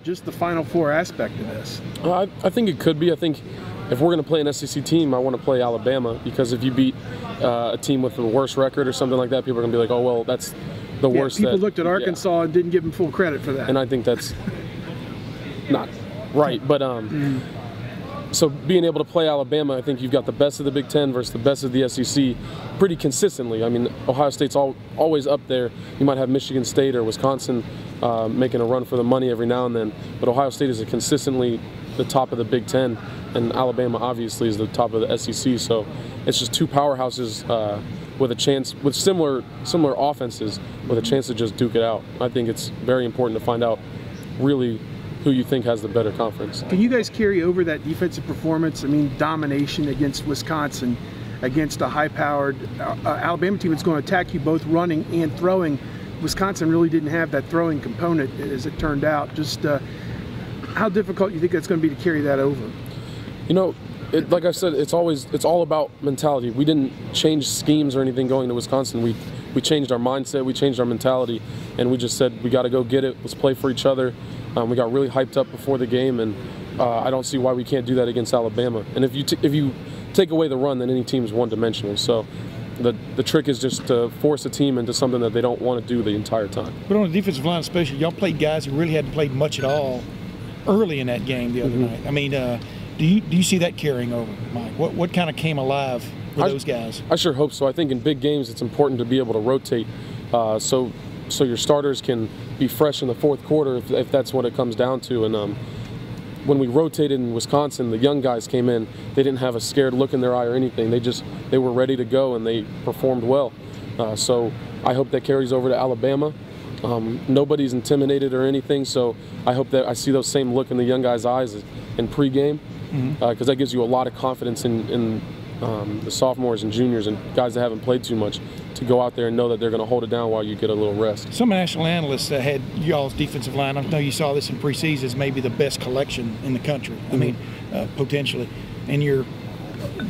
just the Final Four aspect of this? I think it could be. I think if we're going to play an SEC team, I want to play Alabama, because if you beat a team with a worse record or something like that, people are going to be like, oh, well, that's the worst. People looked at Arkansas and didn't give them full credit for that. And I think that's not right. But so being able to play Alabama, I think you've got the best of the Big Ten versus the best of the SEC pretty consistently. I mean, Ohio State's always up there. You might have Michigan State or Wisconsin making a run for the money every now and then, but Ohio State is consistently the top of the Big Ten, and Alabama obviously is the top of the SEC. So it's just two powerhouses with a chance, with similar offenses, with a chance to just duke it out. I think it's very important to find out really who you think has the better conference. Can you guys carry over that defensive performance? I mean, domination against Wisconsin, against a high-powered Alabama team that's going to attack you both running and throwing. Wisconsin really didn't have that throwing component, as it turned out. Just how difficult do you think that's going to be to carry that over? You know, like I said, it's all about mentality. We didn't change schemes or anything going to Wisconsin. We changed our mindset, we changed our mentality, and we just said we got to go get it. Let's play for each other. We got really hyped up before the game, and I don't see why we can't do that against Alabama. And if you take away the run, then any team's one-dimensional. So the trick is just to force a team into something that they don't want to do the entire time. But on the defensive line especially, y'all played guys who really hadn't played much at all early in that game the other night. I mean, do you see that carrying over, Mike? What kind of came alive with those guys? I sure hope so. I think in big games it's important to be able to rotate so your starters can be fresh in the fourth quarter if that's what it comes down to. And when we rotated in Wisconsin, the young guys came in. They didn't have a scared look in their eye or anything. They were ready to go, and they performed well. So I hope that carries over to Alabama. Nobody's intimidated or anything, so I hope that I see those same look in the young guys' eyes in pregame, because that gives you a lot of confidence in the sophomores and juniors and guys that haven't played too much, to go out there and know that they're going to hold it down while you get a little rest. Some national analysts had y'all's defensive line, I know you saw this in preseason, as maybe the best collection in the country. I mean, potentially. And do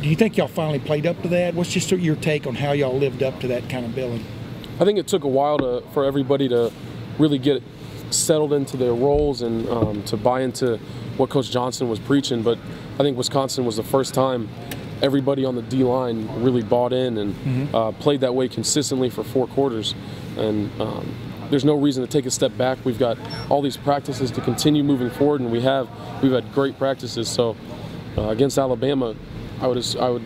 you think y'all finally played up to that? What's just your take on how y'all lived up to that kind of billing? I think it took a while for everybody to really get settled into their roles and to buy into what Coach Johnson was preaching. But I think Wisconsin was the first time everybody on the D-line really bought in and played that way consistently for 4 quarters. And there's no reason to take a step back. We've got all these practices to continue moving forward, and we've had great practices. So against Alabama, I would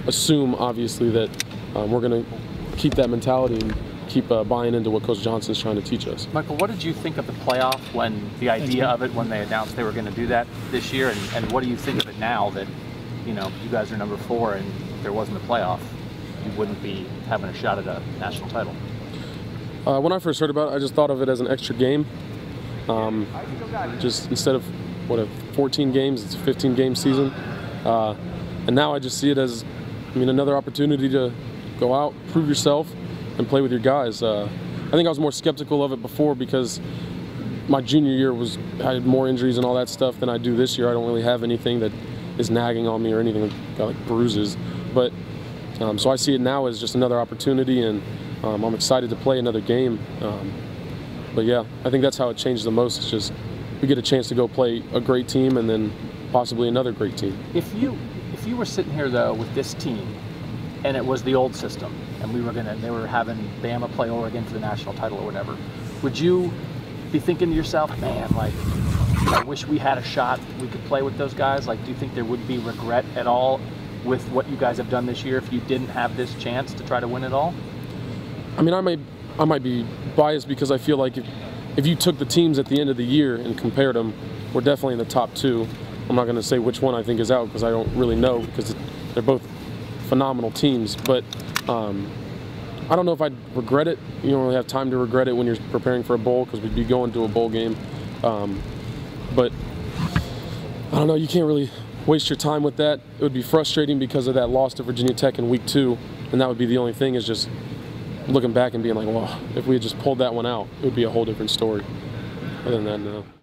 assume obviously that we're going to keep that mentality and keep buying into what Coach Johnson's trying to teach us. Michael, what did you think of the playoff when the idea of it, when they announced they were going to do that this year, and what do you think of it now that, you know, you guys are number 4 and if there wasn't a playoff, you wouldn't be having a shot at a national title? When I first heard about it, I just thought of it as an extra game. Just instead of 14 games, it's a 15-game season. And now I just see it as, another opportunity to go out, prove yourself, and play with your guys. I think I was more skeptical of it before because my junior year I had more injuries and all that stuff than I do this year. I don't really have anything that is nagging on me or anything, like bruises. But so I see it now as just another opportunity, and I'm excited to play another game. But yeah, I think that's how it changed the most. It's just we get a chance to go play a great team and then possibly another great team. If you were sitting here though with this team, and it was the old system, and they were having Bama play Oregon for the national title or whatever, would you be thinking to yourself, man, like, I wish we had a shot, we could play with those guys? Like, do you think there would be regret at all with what you guys have done this year if you didn't have this chance to try to win it all? I might be biased because I feel like if you took the teams at the end of the year and compared them, we're definitely in the top 2. I'm not going to say which one I think is out because I don't really know, because they're both phenomenal teams. But I don't know if I'd regret it. You don't really have time to regret it when you're preparing for a bowl, because we'd be going to a bowl game. But I don't know, you can't really waste your time with that. It would be frustrating because of that loss to Virginia Tech in week 2, and that would be the only thing, is just looking back and being like, well, if we had just pulled that one out, it would be a whole different story. Other than that, no.